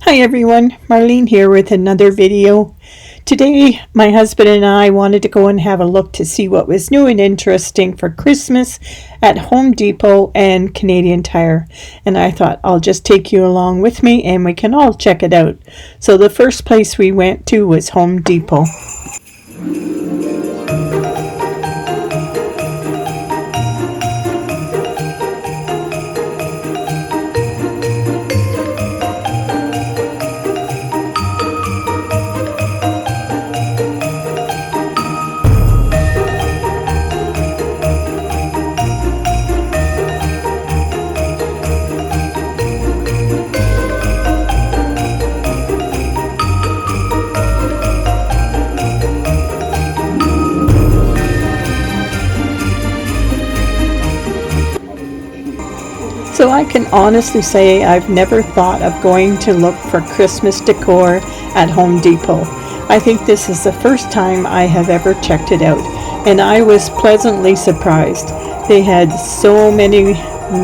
Hi everyone, Marlene here with another video. Today, my husband and I wanted to go and have a look to see what was new and interesting for Christmas at Home Depot and Canadian Tire. And I thought I'll just take you along with me and we can all check it out. So the first place we went to was Home Depot. So I can honestly say I've never thought of going to look for Christmas decor at Home Depot. I think this is the first time I have ever checked it out, and I was pleasantly surprised. They had so many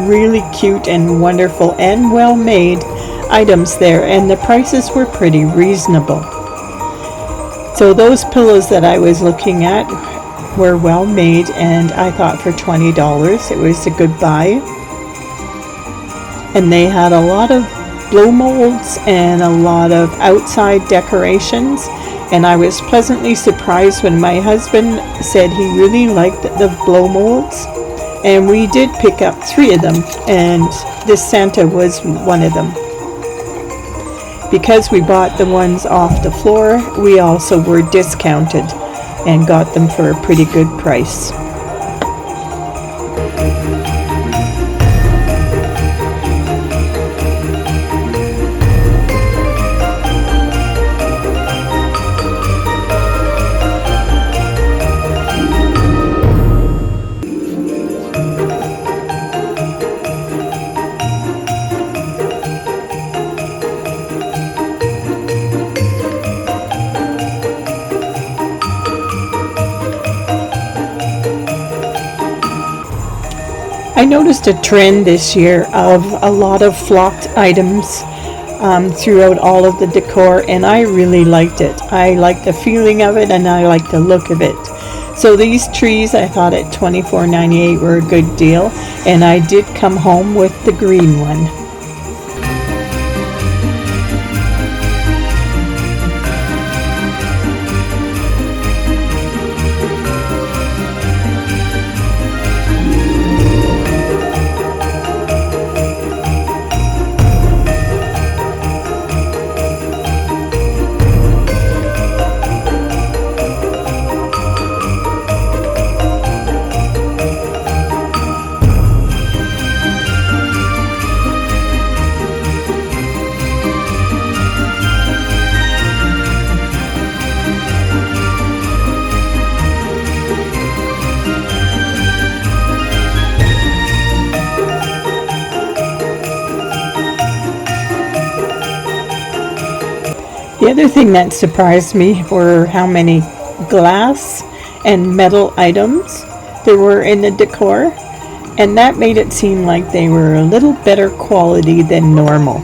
really cute and wonderful and well-made items there, and the prices were pretty reasonable. So those pillows that I was looking at were well made, and I thought for $20 it was a good buy. And they had a lot of blow molds and a lot of outside decorations, and I was pleasantly surprised when my husband said he really liked the blow molds, and we did pick up 3 of them, and this Santa was one of them. Because we bought the ones off the floor, we also were discounted and got them for a pretty good price. I noticed a trend this year of a lot of flocked items throughout all of the decor, and I really liked it. I liked the feeling of it and I liked the look of it. So these trees I thought at $24.98 were a good deal, and I did come home with the green one. The other thing that surprised me were how many glass and metal items there were in the decor, and that made it seem like they were a little better quality than normal.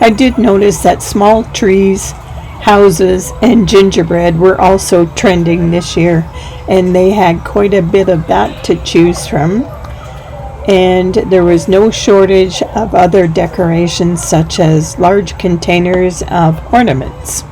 I did notice that small trees, houses, and gingerbread were also trending this year, and they had quite a bit of that to choose from. And there was no shortage of other decorations, such as large containers of ornaments.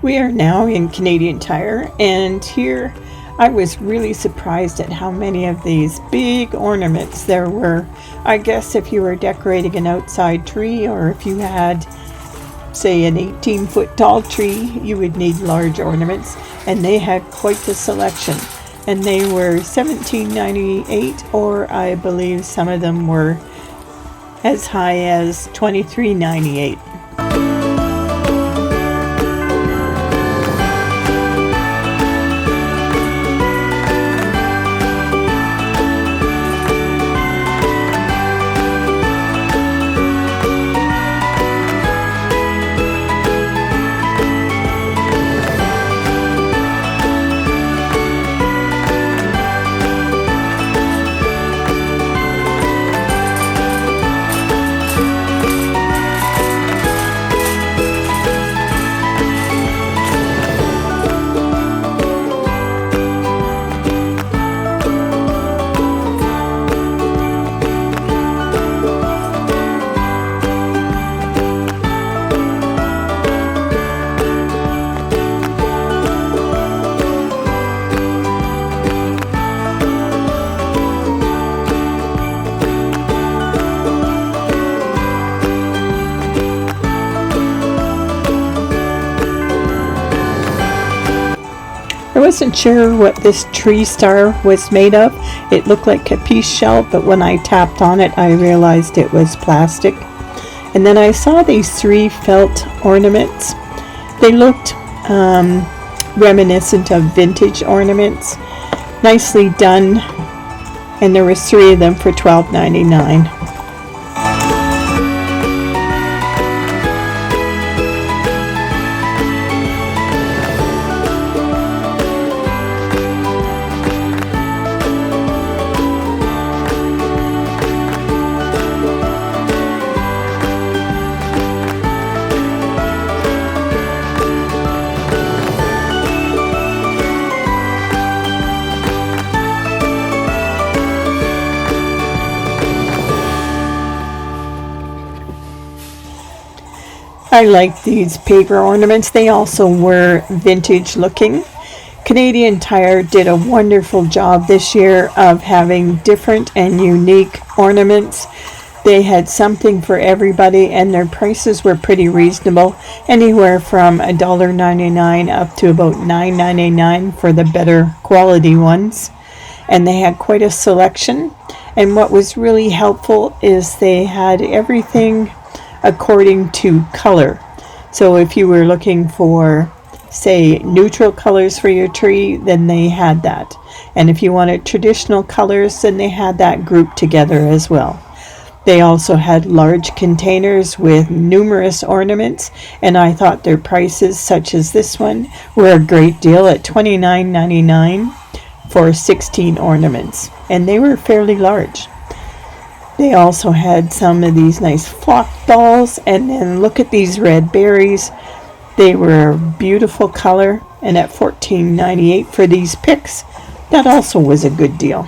We are now in Canadian Tire, and here I was really surprised at how many of these big ornaments there were. I guess if you were decorating an outside tree, or if you had, say, an 18-foot tall tree, you would need large ornaments, and they had quite the selection. And they were $17.98, or I believe some of them were as high as $23.98. I wasn't sure what this tree star was made of. It looked like a peace shell, but when I tapped on it, I realized it was plastic. And then I saw these 3 felt ornaments. They looked reminiscent of vintage ornaments. Nicely done. And there was 3 of them for $12.99. I like these paper ornaments. They also were vintage looking. Canadian Tire did a wonderful job this year of having different and unique ornaments. They had something for everybody, and their prices were pretty reasonable, anywhere from $1.99 up to about $9.99 for the better quality ones. And they had quite a selection. And what was really helpful is they had everything according to color. So if you were looking for, say, neutral colors for your tree, then they had that. And if you wanted traditional colors, then they had that grouped together as well. They also had large containers with numerous ornaments, and I thought their prices, such as this one, were a great deal at $29.99 for 16 ornaments, and they were fairly large. They also had some of these nice flock dolls, and then look at these red berries. They were a beautiful color, and at $14.98 for these picks, that also was a good deal.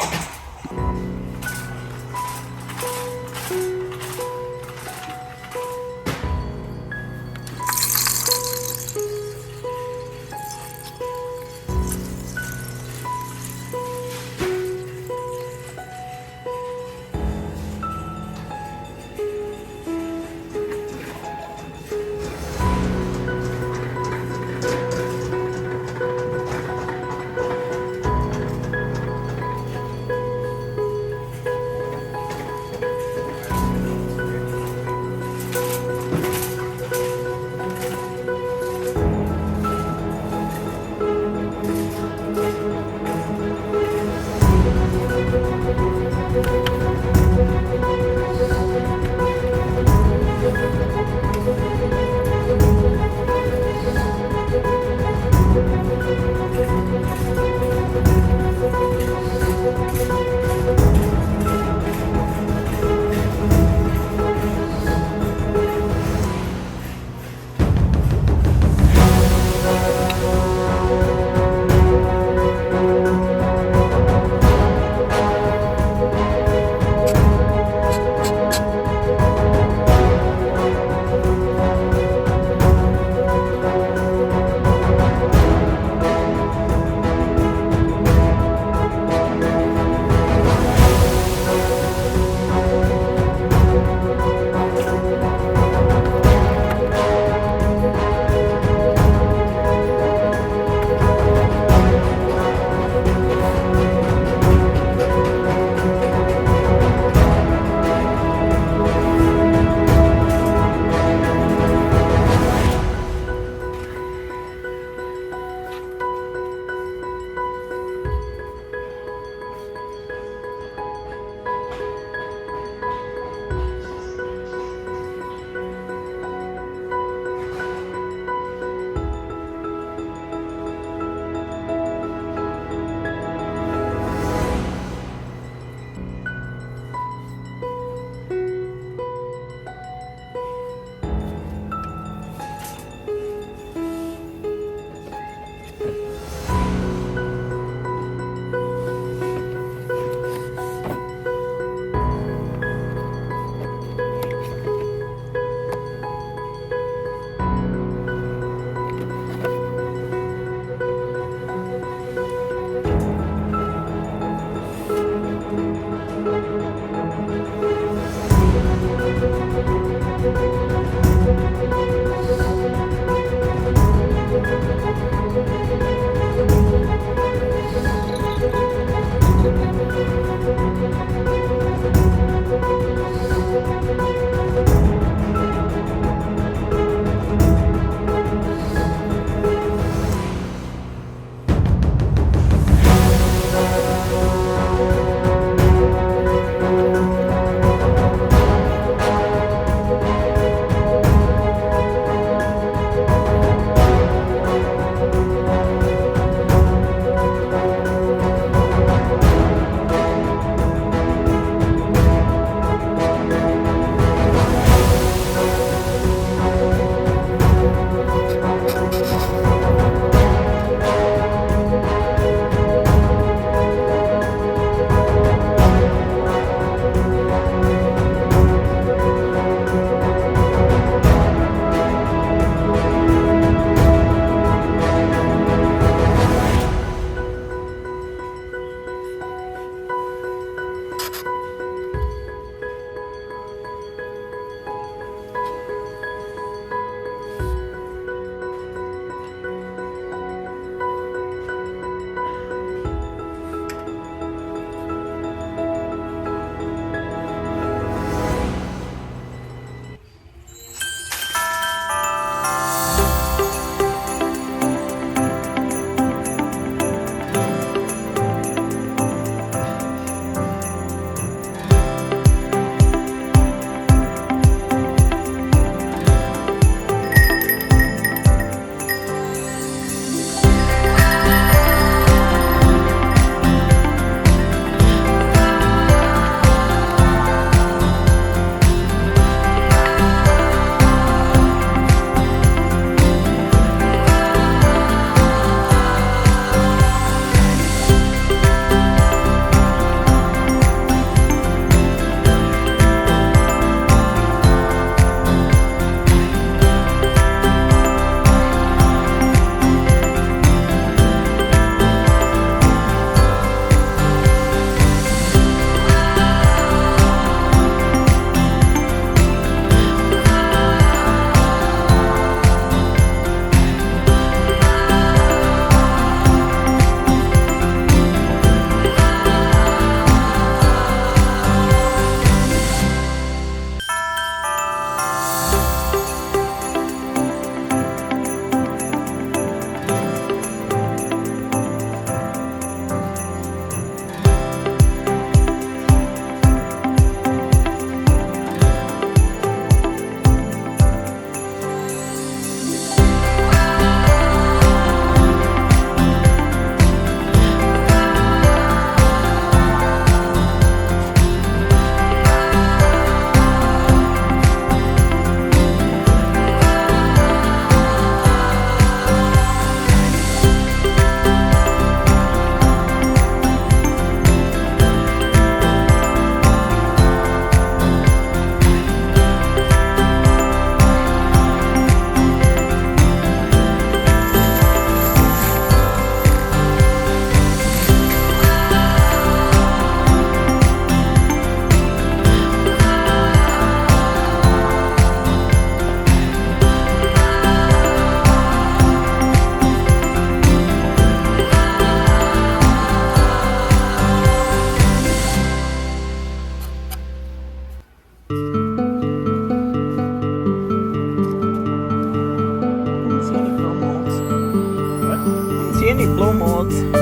out.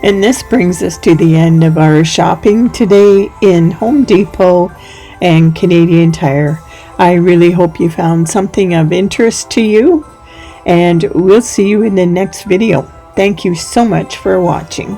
And this brings us to the end of our shopping today in Home Depot and Canadian Tire. I really hope you found something of interest to you, and we'll see you in the next video. Thank you so much for watching.